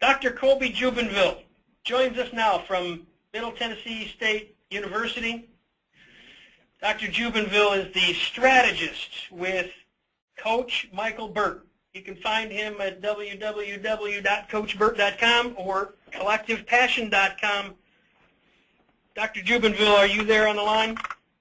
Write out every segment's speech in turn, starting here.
Dr. Jubinville joins us now from Middle Tennessee State University. Dr. Jubinville is the strategist with Coach Michael Burt. You can find him at www.coachburt.com or collectivepassion.com. Dr. Jubinville, are you there on the line?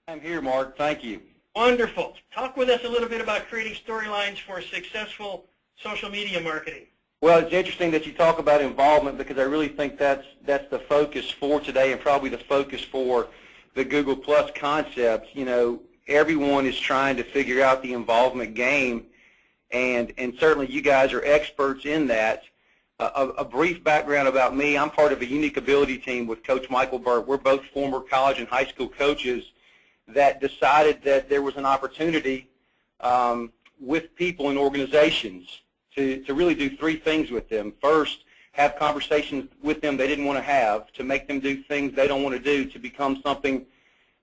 I'm here, Mark. Thank you. Wonderful. Talk with us a little bit about creating storylines for successful social media marketing. Well, it's interesting that you talk about involvement because I really think that's the focus for today and probably the focus for the Google Plus concept. You know, everyone is trying to figure out the involvement game, and certainly you guys are experts in that. A brief background about me: I'm part of a unique ability team with Coach Michael Burt. We're both former college and high school coaches that decided that there was an opportunity with people and organizations to really do three things with them. First, have conversations with them they didn't want to have, to make them do things they don't want to do, to become something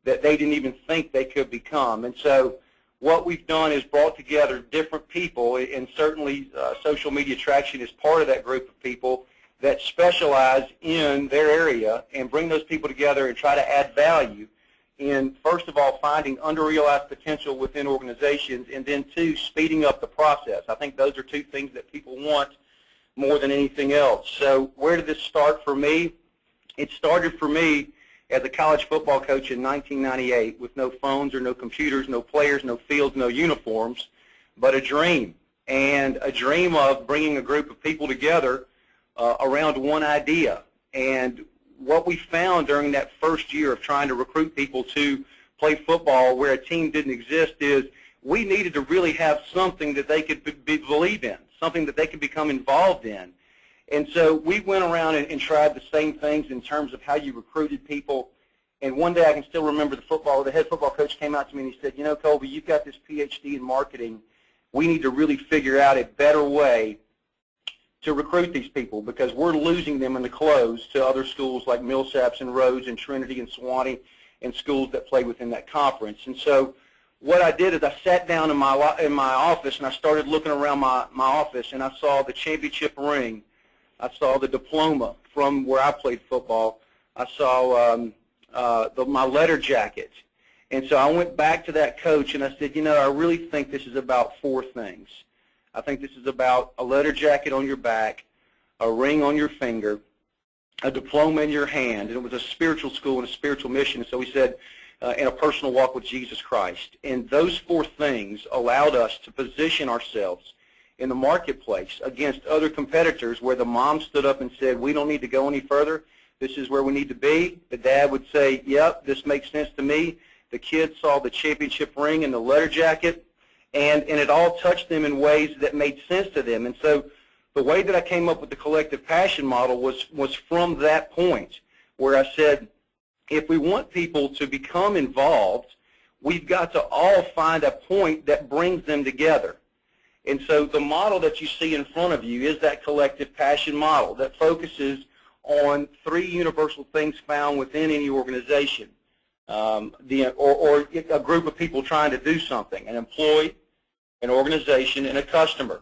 that they didn't even think they could become. And so what we've done is brought together different people, and certainly social media traction is part of that group of people that specialize in their area, and bring those people together and try to add value in, first of all, finding underrealized potential within organizations, and then two, speeding up the process. I think those are two things that people want more than anything else. So where did this start for me? It started for me as a college football coach in 1998 with no phones or no computers, no players, no fields, no uniforms, but a dream, and a dream of bringing a group of people together around one idea. And what we found during that first year of trying to recruit people to play football where a team didn't exist is we needed to really have something that they could believe in, something that they could become involved in. And so we went around and tried the same things in terms of how you recruited people. And one day I can still remember the head football coach came out to me and he said, you know, Colby, you've got this PhD in marketing. We need to really figure out a better way to recruit these people because we're losing them in the close to other schools like Millsaps and Rhodes and Trinity and Sewanee and schools that play within that conference. And so what I did is I sat down in my office and I started looking around my office, and I saw the championship ring. I saw the diploma from where I played football. I saw my letter jacket. And so I went back to that coach and I said, you know, I really think this is about four things. I think this is about a letter jacket on your back, a ring on your finger, a diploma in your hand, and it was a spiritual school and a spiritual mission. And so he said, and a personal walk with Jesus Christ. And those four things allowed us to position ourselves in the marketplace against other competitors where the mom stood up and said, we don't need to go any further. This is where we need to be. The dad would say, yep, this makes sense to me. The kids saw the championship ring and the letter jacket, and it all touched them in ways that made sense to them. And so the way that I came up with the collective passion model was from that point where I said, if we want people to become involved, we've got to all find a point that brings them together. And so the model that you see in front of you is that collective passion model that focuses on three universal things found within any organization, or a group of people trying to do something, an employee, an organization, and a customer.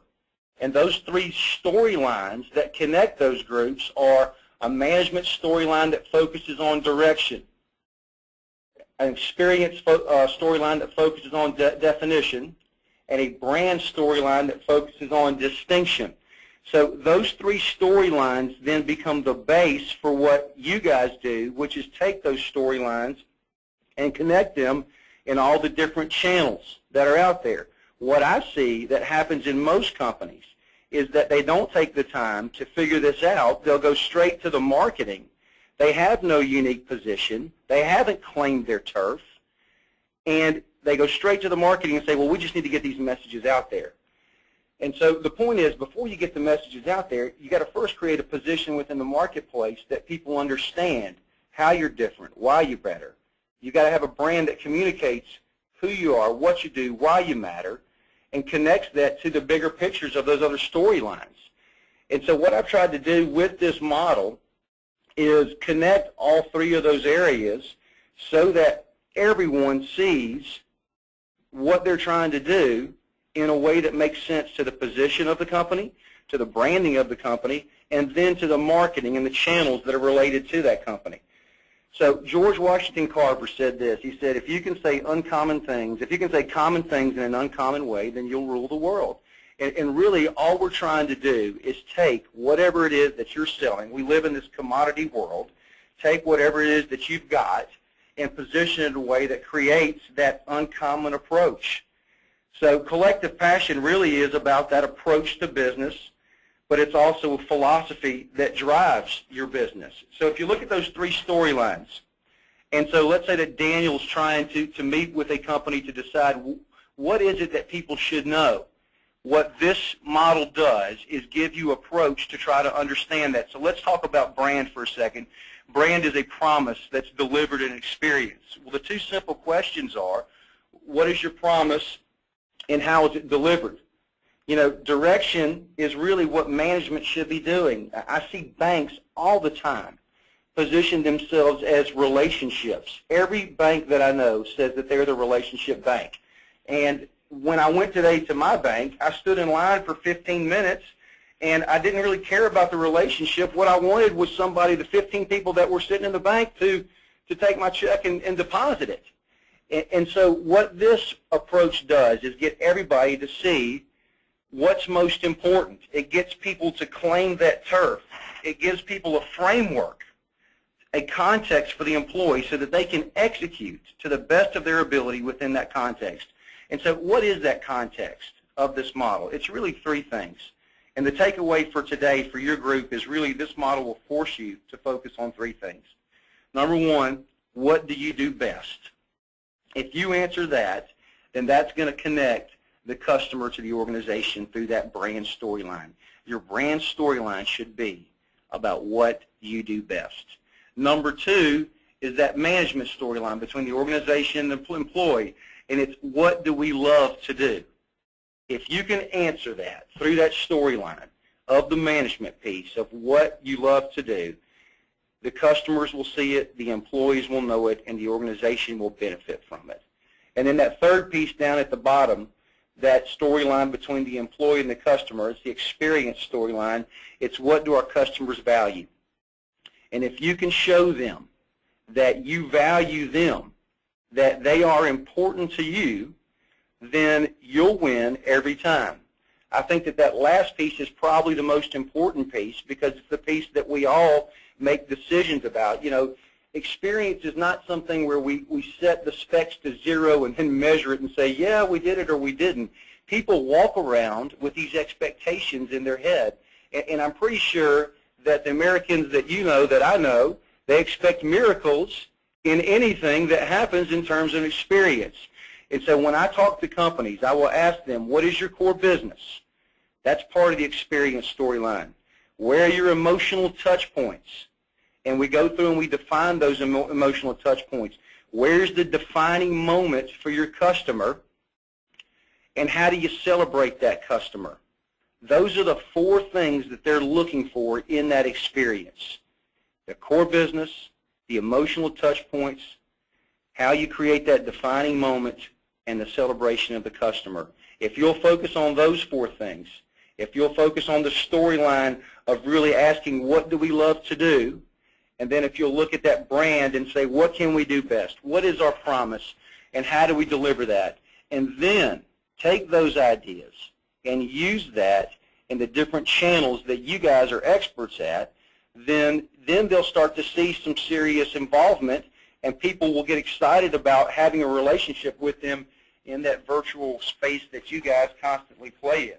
And those three storylines that connect those groups are a management storyline that focuses on direction, an experience storyline that focuses on definition, and a brand storyline that focuses on distinction. So those three storylines then become the base for what you guys do, which is take those storylines and connect them in all the different channels that are out there. What I see that happens in most companies is that they don't take the time to figure this out. They'll go straight to the marketing. They have no unique position. They haven't claimed their turf. And they go straight to the marketing and say, well, we just need to get these messages out there. And so the point is, before you get the messages out there, you got to first create a position within the marketplace that people understand how you're different, why you're better. You got to have a brand that communicates who you are, what you do, why you matter, and connects that to the bigger pictures of those other storylines. And so what I've tried to do with this model is connect all three of those areas so that everyone sees what they're trying to do in a way that makes sense to the position of the company, to the branding of the company, and then to the marketing and the channels that are related to that company. So George Washington Carver said this. He said, if you can say uncommon things, if you can say common things in an uncommon way, then you'll rule the world. And really all we're trying to do is take whatever it is that you're selling. We live in this commodity world. Take whatever it is that you've got and position it in a way that creates that uncommon approach. So collective passion really is about that approach to business, but it's also a philosophy that drives your business. So if you look at those three storylines, and so let's say that Daniel's trying to meet with a company to decide what is it that people should know. What this model does is give you approach to try to understand that. So let's talk about brand for a second. Brand is a promise that's delivered in experience. Well, the two simple questions are, what is your promise and how is it delivered? You know, direction is really what management should be doing. I see banks all the time position themselves as relationships. Every bank that I know says that they're the relationship bank. And when I went today to my bank, I stood in line for 15 minutes, and I didn't really care about the relationship. What I wanted was somebody, the 15 people that were sitting in the bank, to take my check and deposit it. And so what this approach does is get everybody to see what's most important. It gets people to claim that turf. It gives people a framework, a context for the employee so that they can execute to the best of their ability within that context. And so what is that context of this model? It's really three things. And the takeaway for today for your group is really this model will force you to focus on three things. Number one, what do you do best? If you answer that, then that's going to connect the customer to the organization through that brand storyline. Your brand storyline should be about what you do best. Number two is that management storyline between the organization and the employee, and it's what do we love to do. If you can answer that through that storyline of the management piece of what you love to do, the customers will see it, the employees will know it, and the organization will benefit from it. And then that third piece down at the bottom, that storyline between the employee and the customer, it's the experience storyline. It's what do our customers value. And if you can show them that you value them, that they are important to you, then you'll win every time. I think that that last piece is probably the most important piece because it's the piece that we all make decisions about. You know, experience is not something where we set the specs to zero and then measure it and say, yeah, we did it or we didn't. People walk around with these expectations in their head, and I'm pretty sure that the Americans that you know, that I know, they expect miracles in anything that happens in terms of experience. And so when I talk to companies, I will ask them, what is your core business? That's part of the experience storyline. Where are your emotional touch points? And we go through and we define those emotional touch points. Where's the defining moment for your customer? And how do you celebrate that customer? Those are the four things that they're looking for in that experience. The core business, the emotional touch points, how you create that defining moment, and the celebration of the customer. If you'll focus on those four things, if you'll focus on the storyline of really asking what do we love to do, and then if you'll look at that brand and say what can we do best, what is our promise, and how do we deliver that, and then take those ideas and use that in the different channels that you guys are experts at, then they'll start to see some serious involvement, and people will get excited about having a relationship with them in that virtual space that you guys constantly play in.